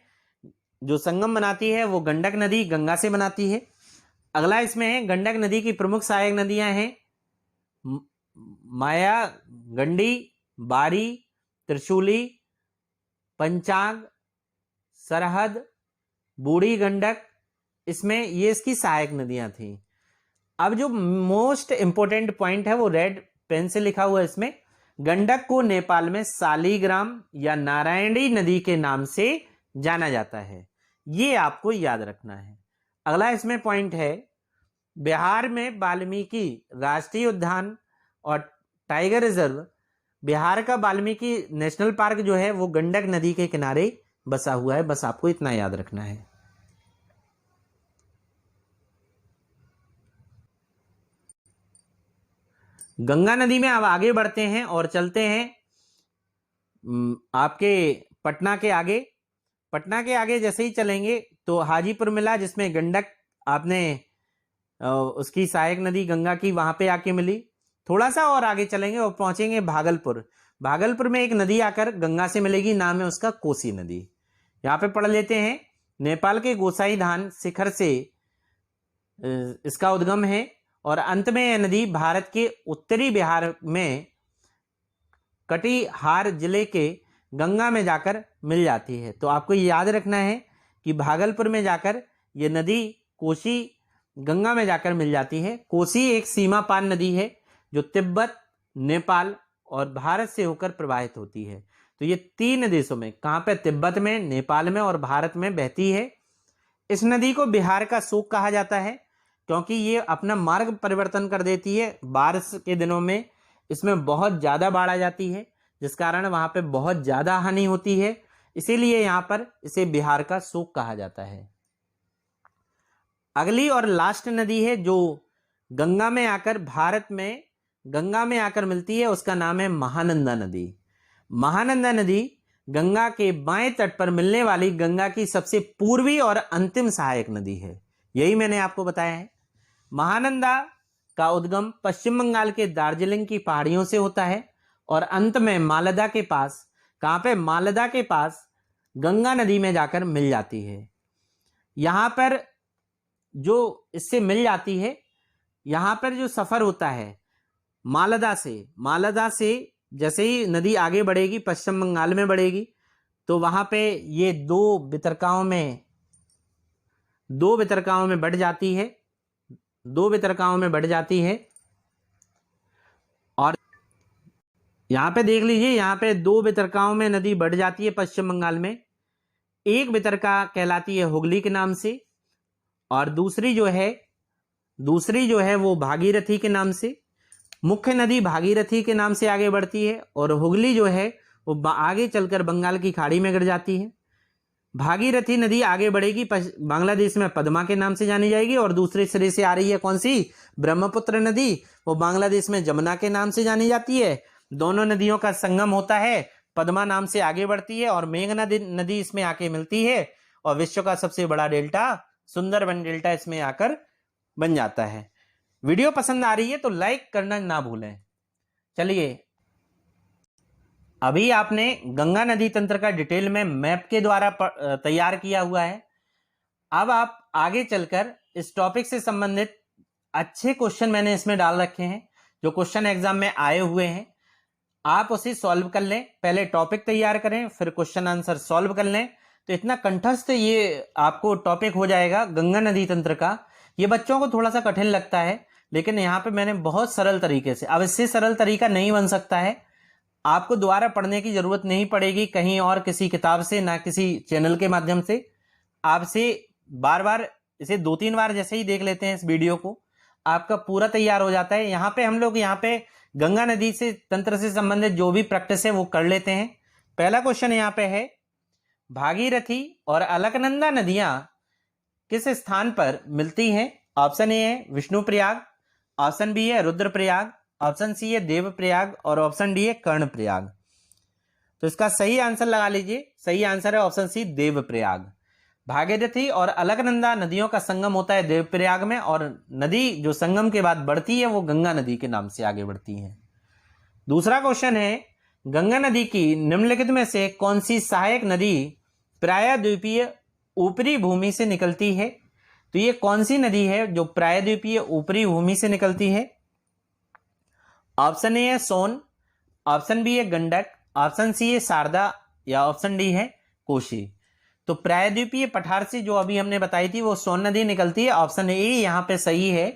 जो संगम बनाती है वो गंडक नदी गंगा से बनाती है। अगला इसमें है गंडक नदी की प्रमुख सहायक नदियां हैं माया, गंडी, बारी, त्रिशूली, पंचांग, सरहद, बूढ़ी गंडक। इसमें ये इसकी सहायक नदियां थी। अब जो मोस्ट इंपोर्टेंट पॉइंट है वो रेड पेन से लिखा हुआ है इसमें। गंडक को नेपाल में सालीग्राम या नारायणी नदी के नाम से जाना जाता है। ये आपको याद रखना है। अगला इसमें पॉइंट है बिहार में वाल्मीकि राष्ट्रीय उद्यान और टाइगर रिजर्व। बिहार का वाल्मीकि नेशनल पार्क जो है वो गंडक नदी के किनारे बसा हुआ है। बस आपको इतना याद रखना है। गंगा नदी में अब आगे बढ़ते हैं और चलते हैं आपके पटना के आगे जैसे ही चलेंगे तो हाजीपुर मिला जिसमें गंडक आपने उसकी सहायक नदी गंगा की वहां पे आके मिली। थोड़ा सा और आगे चलेंगे और पहुंचेंगे भागलपुर में एक नदी आकर गंगा से मिलेगी, नाम है उसका कोसी नदी। यहाँ पे पढ़ लेते हैं। नेपाल के गोसाईधान शिखर से इसका उद्गम है और अंत में यह नदी भारत के उत्तरी बिहार में कटिहार जिले के गंगा में जाकर मिल जाती है। तो आपको याद रखना है कि भागलपुर में जाकर ये नदी कोसी गंगा में जाकर मिल जाती है। कोसी एक सीमा पार नदी है जो तिब्बत, नेपाल और भारत से होकर प्रवाहित होती है। तो ये 3 देशों में, कहाँ पे, तिब्बत में, नेपाल में और भारत में बहती है। इस नदी को बिहार का शोक कहा जाता है क्योंकि ये अपना मार्ग परिवर्तन कर देती है। बारिश के दिनों में इसमें बहुत ज़्यादा बाढ़ आ जाती है, जिस कारण वहाँ पे बहुत ज़्यादा हानि होती है, इसीलिए यहाँ पर इसे बिहार का शोक कहा जाता है। अगली और लास्ट नदी है जो गंगा में आकर, भारत में गंगा में आकर मिलती है, उसका नाम है महानंदा नदी। महानंदा नदी गंगा के बाएं तट पर मिलने वाली गंगा की सबसे पूर्वी और अंतिम सहायक नदी है। यही मैंने आपको बताया है। महानंदा का उद्गम पश्चिम बंगाल के दार्जिलिंग की पहाड़ियों से होता है और अंत में मालदा के पास, कहाँ पे, मालदा के पास गंगा नदी में जाकर मिल जाती है। यहाँ पर जो इससे मिल जाती है, यहाँ पर जो सफ़र होता है मालदा से जैसे ही नदी आगे बढ़ेगी, पश्चिम बंगाल में बढ़ेगी, तो वहाँ पे ये दो वितरकाओं में बढ़ जाती है, और यहाँ पे देख लीजिए, यहाँ पे 2 वितरकाओं में नदी बढ़ जाती है पश्चिम बंगाल में। एक वितरका कहलाती है हुगली के नाम से, और दूसरी जो है वो भागीरथी के नाम से। मुख्य नदी भागीरथी के नाम से आगे बढ़ती है और हुगली जो है वो आगे चलकर बंगाल की खाड़ी में गिर जाती है। भागीरथी नदी आगे बढ़ेगी, बांग्लादेश में पद्मा के नाम से जानी जाएगी, और दूसरे सिरे से आ रही है कौन सी, ब्रह्मपुत्र नदी, वो बांग्लादेश में जमुना के नाम से जानी जाती है। दोनों नदियों का संगम होता है, पद्मा नाम से आगे बढ़ती है और मेघना नदी इसमें आके मिलती है, और विश्व का सबसे बड़ा डेल्टा सुंदरबन डेल्टा इसमें आकर बन जाता है। वीडियो पसंद आ रही है तो लाइक करना ना भूलें। चलिए, अभी आपने गंगा नदी तंत्र का डिटेल में मैप के द्वारा तैयार किया हुआ है। अब आप आगे चलकर इस टॉपिक से संबंधित अच्छे क्वेश्चन मैंने इसमें डाल रखे हैं, जो क्वेश्चन एग्जाम में आए हुए हैं। आप उसे सॉल्व कर लें, पहले टॉपिक तैयार करें, फिर क्वेश्चन आंसर सॉल्व कर लें, तो इतना कंठस्थ ये आपको टॉपिक हो जाएगा गंगा नदी तंत्र का। ये बच्चों को थोड़ा सा कठिन लगता है, लेकिन यहाँ पे मैंने बहुत सरल तरीके से, अब इससे सरल तरीका नहीं बन सकता है। आपको दोबारा पढ़ने की जरूरत नहीं पड़ेगी कहीं और किसी किताब से, ना किसी चैनल के माध्यम से। आपसे बार बार इसे 2-3 बार जैसे ही देख लेते हैं इस वीडियो को, आपका पूरा तैयार हो जाता है। यहाँ पे हम लोग गंगा नदी से तंत्र से संबंधित जो भी प्रैक्टिस है वो कर लेते हैं। पहला क्वेश्चन यहाँ पे है, भागीरथी और अलकनंदा नदियां किस स्थान पर मिलती हैं? ऑप्शन ए है विष्णुप्रयाग, ऑप्शन बी है रुद्रप्रयाग, ऑप्शन सी है देवप्रयाग, और ऑप्शन डी है कर्णप्रयाग। तो इसका सही आंसर लगा लीजिए। सही आंसर है ऑप्शन सी, देवप्रयाग। भागीरथी और अलकनंदा नदियों का संगम होता है देवप्रयाग में, और नदी जो संगम के बाद बढ़ती है वो गंगा नदी के नाम से आगे बढ़ती है। दूसरा क्वेश्चन है, गंगा नदी की निम्नलिखित में से कौन सी सहायक नदी प्रायद्वीपीय ऊपरी भूमि से निकलती है? तो ये कौन सी नदी है जो प्रायद्वीपीय ऊपरी भूमि से निकलती है? ऑप्शन ए है सोन, ऑप्शन बी है गंडक, ऑप्शन सी है शारदा, या ऑप्शन डी है कोशी। तो प्रायद्वीपीय पठार से जो अभी हमने बताई थी वो सोन नदी निकलती है। ऑप्शन ए यहां पे सही है।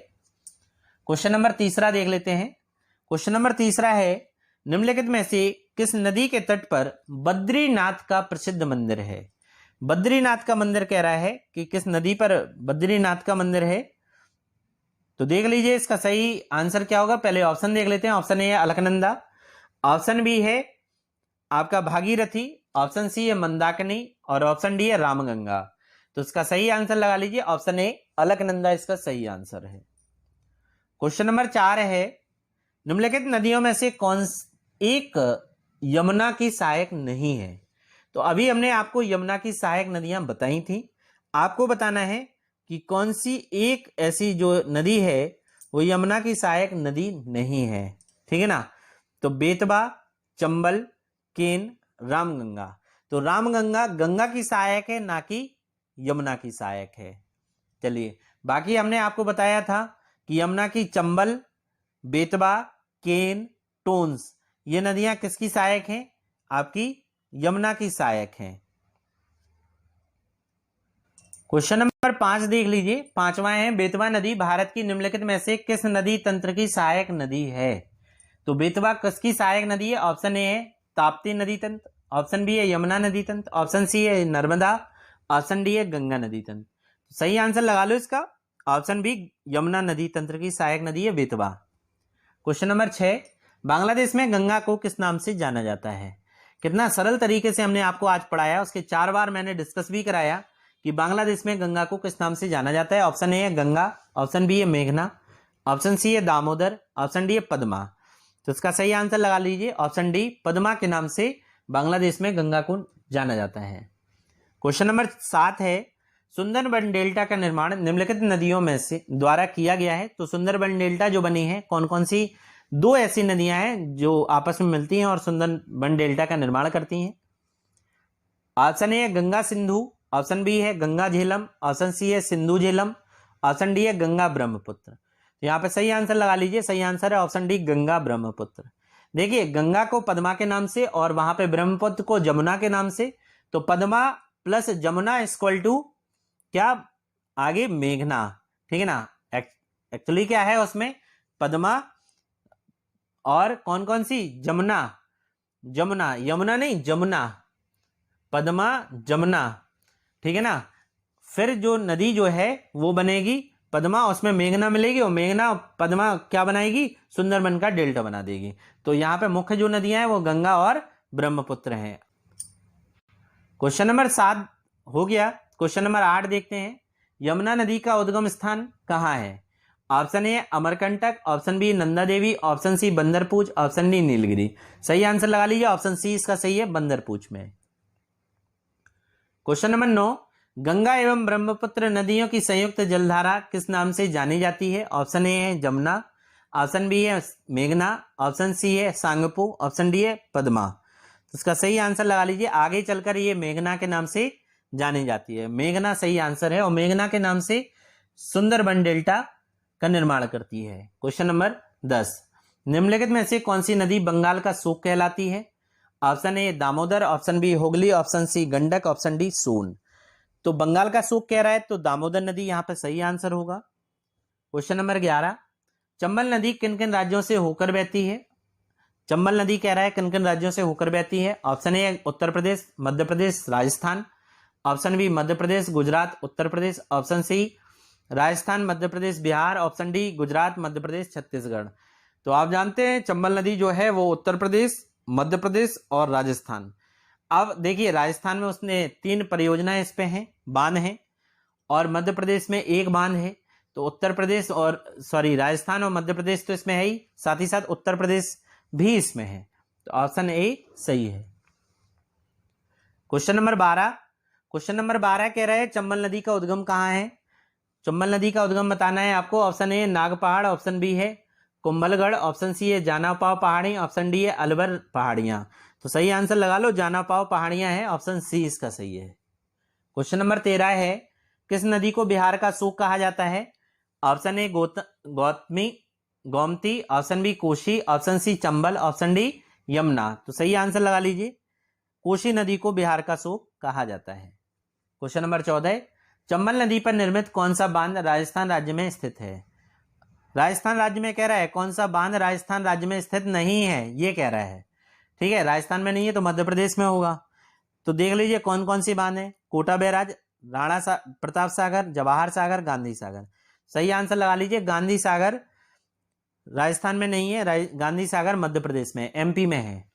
क्वेश्चन नंबर तीसरा देख लेते हैं। क्वेश्चन नंबर तीसरा है, निम्नलिखित में से किस नदी के तट पर बद्रीनाथ का प्रसिद्ध मंदिर है? बद्रीनाथ का मंदिर कह रहा है कि किस नदी पर बद्रीनाथ का मंदिर है। तो देख लीजिए इसका सही आंसर क्या होगा। पहले ऑप्शन देख लेते हैं। ऑप्शन ए है अलकनंदा, ऑप्शन बी है आपका भागीरथी, ऑप्शन सी है मंदाकिनी, और ऑप्शन डी है रामगंगा। तो इसका सही आंसर लगा लीजिए, ऑप्शन ए अलकनंदा इसका सही आंसर है। क्वेश्चन नंबर 4 है, निम्नलिखित नदियों में से कौन एक यमुना की सहायक नहीं है? तो अभी हमने आपको यमुना की सहायक नदियां बताई थी, आपको बताना है कि कौन सी एक ऐसी जो नदी है वो यमुना की सहायक नदी नहीं है। ठीक है ना? तो बेतवा, चंबल, केन, रामगंगा। तो रामगंगा गंगा की सहायक है, ना कि यमुना की सहायक है। चलिए, बाकी हमने आपको बताया था कि यमुना की चंबल, बेतवा, केन, टोन्स, ये नदियां किसकी सहायक हैं? आपकी यमुना की सहायक हैं। क्वेश्चन नंबर 5 देख लीजिए, पांचवा है, बेतवा नदी भारत की निम्नलिखित में से किस नदी तंत्र की सहायक नदी है? तो बेतवा किसकी सहायक नदी है? ऑप्शन ए है ताप्ती नदी तंत्र, ऑप्शन बी है यमुना नदी तंत्र, ऑप्शन सी है नर्मदा, ऑप्शन डी है गंगा नदी तंत्र। सही आंसर लगा लो इसका, ऑप्शन बी यमुना नदी तंत्र की सहायक नदी है बेतवा। क्वेश्चन नंबर 6, बांग्लादेश में गंगा को किस नाम से जाना जाता है? कितना सरल तरीके से हमने आपको आज पढ़ाया, उसके 4 बार मैंने डिस्कस भी कराया कि बांग्लादेश में गंगा को किस नाम से जाना जाता है। ऑप्शन ए है गंगा, ऑप्शन बी है मेघना, ऑप्शन सी है दामोदर, ऑप्शन डी है पद्मा। तो इसका सही आंसर लगा लीजिए, ऑप्शन डी पद्मा के नाम से बांग्लादेश में गंगा को जाना जाता है। क्वेश्चन नंबर 7 है, सुंदरबन डेल्टा का निर्माण निम्नलिखित नदियों में से द्वारा किया गया है। तो सुंदरबन डेल्टा जो बनी है, कौन कौन सी 2 ऐसी नदियां हैं जो आपस में मिलती हैं और सुंदरबन डेल्टा का निर्माण करती हैं? ऑप्शन ए है गंगा सिंधु, ऑप्शन बी है गंगा झेलम, ऑप्शन सी है सिंधु झेलम, ऑप्शन डी है गंगा ब्रह्मपुत्र। तो यहाँ पे सही आंसर लगा लीजिए, सही आंसर है ऑप्शन डी गंगा ब्रह्मपुत्र। देखिए गंगा को पद्मा के नाम से और वहां पे ब्रह्मपुत्र को जमुना के नाम से, तो Padma plus Jamuna equal to क्या आगे मेघना, ठीक है ना। एक्चुअली क्या है उसमें, पद्मा और कौन कौन सी, जमुना, जमुना यमुना नहीं जमुना, पद्मा जमुना, ठीक है ना। फिर जो नदी जो है वो बनेगी पद्मा, उसमें मेघना मिलेगी और मेघना पद्मा क्या बनाएगी, सुंदरबन का डेल्टा बना देगी। तो यहाँ पे मुख्य जो नदियां हैं वो गंगा और ब्रह्मपुत्र हैं। क्वेश्चन नंबर 7 हो गया। क्वेश्चन नंबर 8 देखते हैं, यमुना नदी का उद्गम स्थान कहाँ है? Option A Amarkantak, option B Nanda Devi, option C Bandarpunch, option D Nilgiri. सही आंसर लगा लीजिए, ऑप्शन सी इसका सही है, बंदरपूछ में। क्वेश्चन नंबर 9, गंगा एवं ब्रह्मपुत्र नदियों की संयुक्त जलधारा किस नाम से जानी जाती है? ऑप्शन ए है जमुना, ऑप्शन बी है मेघना, ऑप्शन सी है सांगपो, ऑप्शन डी है पद्मा। तो इसका सही आंसर लगा लीजिए, आगे चलकर ये मेघना के नाम से जानी जाती है, मेघना सही आंसर है और मेघना के नाम से सुंदरबन डेल्टा का निर्माण करती है। क्वेश्चन नंबर 10, निम्नलिखित में से कौन सी नदी बंगाल का सूख कहलाती है? Option A Damodar, option B Hooghly, option C Gandak, option D Son. तो बंगाल का सूख कह रहा है तो दामोदर नदी यहां पर सही आंसर होगा। क्वेश्चन नंबर 11, चंबल नदी किन किन राज्यों से होकर बहती है? चंबल नदी कह रहा है किन किन राज्यों से होकर बहती है? Option A Uttar Pradesh, Madhya Pradesh, Rajasthan, option B Madhya Pradesh, Gujarat, Uttar Pradesh, option C Rajasthan, Madhya Pradesh, Bihar, option D Gujarat, Madhya Pradesh, Chhattisgarh. तो आप जानते हैं चंबल नदी जो है वो उत्तर प्रदेश, मध्य प्रदेश और राजस्थान। अब देखिए राजस्थान में उसने 3 परियोजनाएं इस पे हैं, बांध हैं, और मध्य प्रदेश में 1 बांध है। तो उत्तर प्रदेश और राजस्थान और मध्य प्रदेश तो इसमें है ही, साथ ही साथ उत्तर प्रदेश भी इसमें है। तो ऑप्शन ए सही है। क्वेश्चन नंबर 12, क्वेश्चन नंबर 12 कह रहा है चंबल नदी का उद्गम कहाँ है? चंबल नदी का उद्गम बताना है आपको। ऑप्शन ए नागपहाड़, ऑप्शन बी है कुंभलगढ़, ऑप्शन सी है जानापाव पहाड़ी, ऑप्शन डी है अलवर पहाड़ियां। तो सही आंसर लगा लो, जानापाव पहाड़ियां है, ऑप्शन सी इसका सही है। क्वेश्चन नंबर 13 है, किस नदी को बिहार का सूख कहा जाता है? Option A Gautami, Gomti, option B Kosi, option C Chambal, option D Yamuna. तो सही आंसर लगा लीजिए, कोशी नदी को बिहार का सूख कहा जाता है। क्वेश्चन नंबर 14, चंबल नदी पर निर्मित कौन सा बांध राजस्थान राज्य में स्थित है? राजस्थान राज्य में कह रहा है, कौन सा बांध राजस्थान राज्य में स्थित नहीं है ये कह रहा है, ठीक है। राजस्थान में नहीं है तो मध्य प्रदेश में होगा। तो देख लीजिए कौन कौन सी बांध है, कोटा बैराज, प्रताप सागर, जवाहर सागर, गांधी सागर। सही आंसर लगा लीजिए, गांधी सागर राजस्थान में नहीं है, गांधी सागर मध्य प्रदेश में, एमपी में है।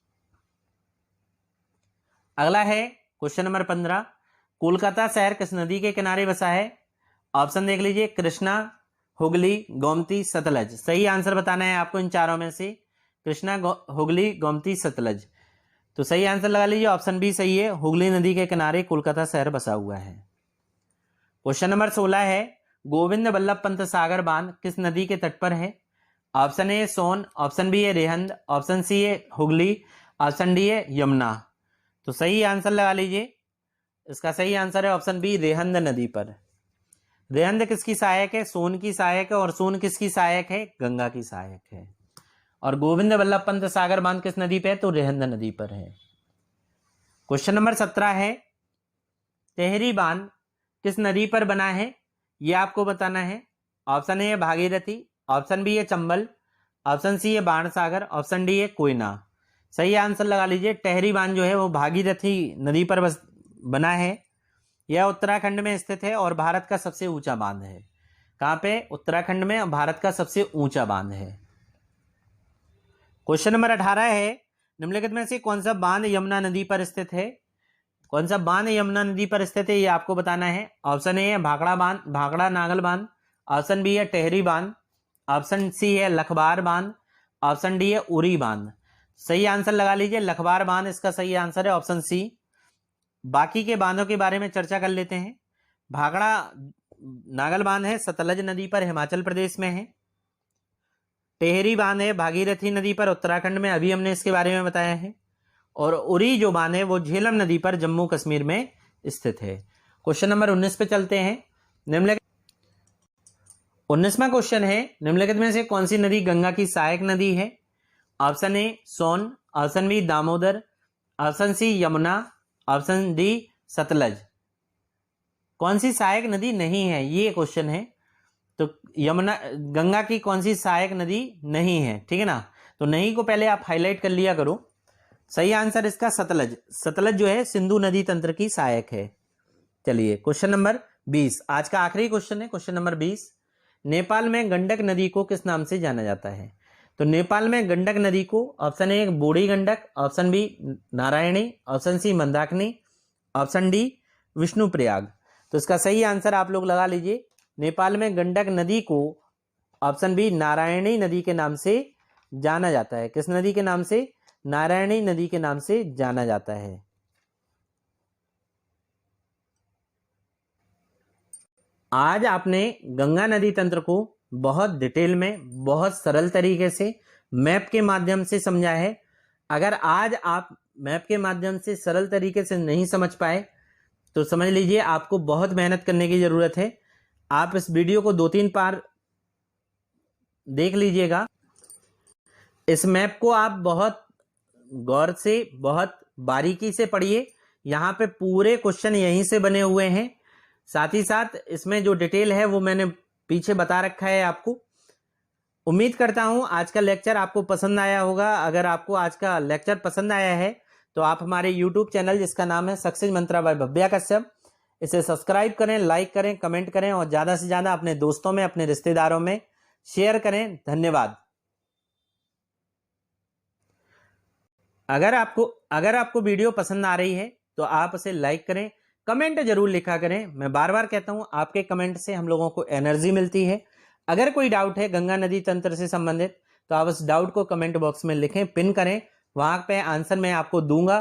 अगला है क्वेश्चन नंबर 15, कोलकाता शहर किस नदी के किनारे बसा है? ऑप्शन देख लीजिए, कृष्णा, हुगली, गोमती, सतलज। सही आंसर बताना है आपको इन चारों में से, कृष्णा, हुगली, गोमती, सतलज। तो सही आंसर लगा लीजिए, ऑप्शन बी सही है, हुगली नदी के किनारे कोलकाता शहर बसा हुआ है। क्वेश्चन नंबर 16 है, गोविंद बल्लभ पंत सागर बांध किस नदी के तट पर है? Option A Son, option B है रेहंद, ऑप्शन सी है हुगली, ऑप्शन डी है यमुना। तो सही आंसर लगा लीजिए, इसका सही आंसर है ऑप्शन बी रेहंद नदी पर। रेहंद किसकी सहायक है? सोन की सहायक है। और सोन किसकी सहायक है? गंगा की सहायक है। और गोविंद बल्लभ पंत सागर बांध किस नदी पे है? तो रेहंद नदी पर है। क्वेश्चन नंबर 17 है, तेहरी बांध किस नदी पर बना है, ये आपको बताना है। ऑप्शन ए है भागीरथी, ऑप्शन बी है चंबल, ऑप्शन सी है बाणसागर, ऑप्शन डी है कोयना। सही आंसर लगा लीजिए। टेहरी बांध जो है वो भागीरथी नदी पर बना है। यह उत्तराखंड में स्थित है और भारत का सबसे ऊंचा बांध है। कहाँ पे? उत्तराखंड में भारत का सबसे ऊंचा बांध है। क्वेश्चन नंबर 18 है, निम्नलिखित में से कौन सा बांध यमुना नदी पर स्थित है? कौन सा बांध यमुना नदी पर स्थित है, ये आपको बताना है। ऑप्शन ए है भाखड़ा बांध, भाखड़ा नागल बांध, ऑप्शन बी है टेहरी बांध, ऑप्शन सी है लखबार बांध, ऑप्शन डी है उरी बांध। सही आंसर लगा लीजिए, लखबार बांध इसका सही आंसर है, ऑप्शन सी। बाकी के बांधों के बारे में चर्चा कर लेते हैं। भाखड़ा नागल बांध है सतलज नदी पर, हिमाचल प्रदेश में है। टेहरी बांध है भागीरथी नदी पर, उत्तराखंड में, अभी हमने इसके बारे में बताया है। और उरी जो बांध है वो झेलम नदी पर जम्मू कश्मीर में स्थित है। क्वेश्चन नंबर 19 पे चलते हैं। निम्नलिखित 19वां क्वेश्चन है, निम्नलिखित में से कौन सी नदी गंगा की सहायक नदी है? Option A Son, option B Damodar, option C Yamuna, option D Sutlej. कौन सी सहायक नदी नहीं है, ये क्वेश्चन है। तो यमुना, गंगा की कौन सी सहायक नदी नहीं है, ठीक है ना। तो नहीं को पहले आप हाईलाइट कर लिया करो। सही आंसर इसका सतलज। सतलज जो है सिंधु नदी तंत्र की सहायक है। चलिए क्वेश्चन नंबर 20, आज का आखिरी क्वेश्चन है, क्वेश्चन नंबर 20। नेपाल में गंडक नदी को किस नाम से जाना जाता है? तो नेपाल में गंडक नदी को option A Burhi Gandak, option B Narayani, option C Mandakini, option D Vishnuprayag. तो इसका सही आंसर आप लोग लगा लीजिए। नेपाल में गंडक नदी को ऑप्शन बी नारायणी नदी के नाम से जाना जाता है। किस नदी के नाम से? नारायणी नदी के नाम से जाना जाता है। आज आपने गंगा नदी तंत्र को बहुत डिटेल में, बहुत सरल तरीके से मैप के माध्यम से समझा है। अगर आज आप मैप के माध्यम से सरल तरीके से नहीं समझ पाए तो समझ लीजिए आपको बहुत मेहनत करने की जरूरत है। आप इस वीडियो को 2-3 बार देख लीजिएगा। इस मैप को आप बहुत गौर से, बहुत बारीकी से पढ़िए। यहाँ पे पूरे क्वेश्चन यहीं से बने हुए हैं। साथ ही साथ इसमें जो डिटेल है वो मैंने पीछे बता रखा है आपको। उम्मीद करता हूं आज का लेक्चर आपको पसंद आया होगा। अगर आपको आज का लेक्चर पसंद आया है तो आप हमारे YouTube चैनल, जिसका नाम है सक्सेस मंत्रा बाय भव्या कश्यप, इसे सब्सक्राइब करें, लाइक करें, कमेंट करें और ज़्यादा से ज़्यादा अपने दोस्तों में, अपने रिश्तेदारों में शेयर करें। धन्यवाद। अगर आपको वीडियो पसंद आ रही है तो आप उसे लाइक करें, कमेंट जरूर लिखा करें। मैं बार बार कहता हूं, आपके कमेंट से हम लोगों को एनर्जी मिलती है। अगर कोई डाउट है गंगा नदी तंत्र से संबंधित तो आप उस डाउट को कमेंट बॉक्स में लिखें, पिन करें, वहां पे आंसर मैं आपको दूंगा।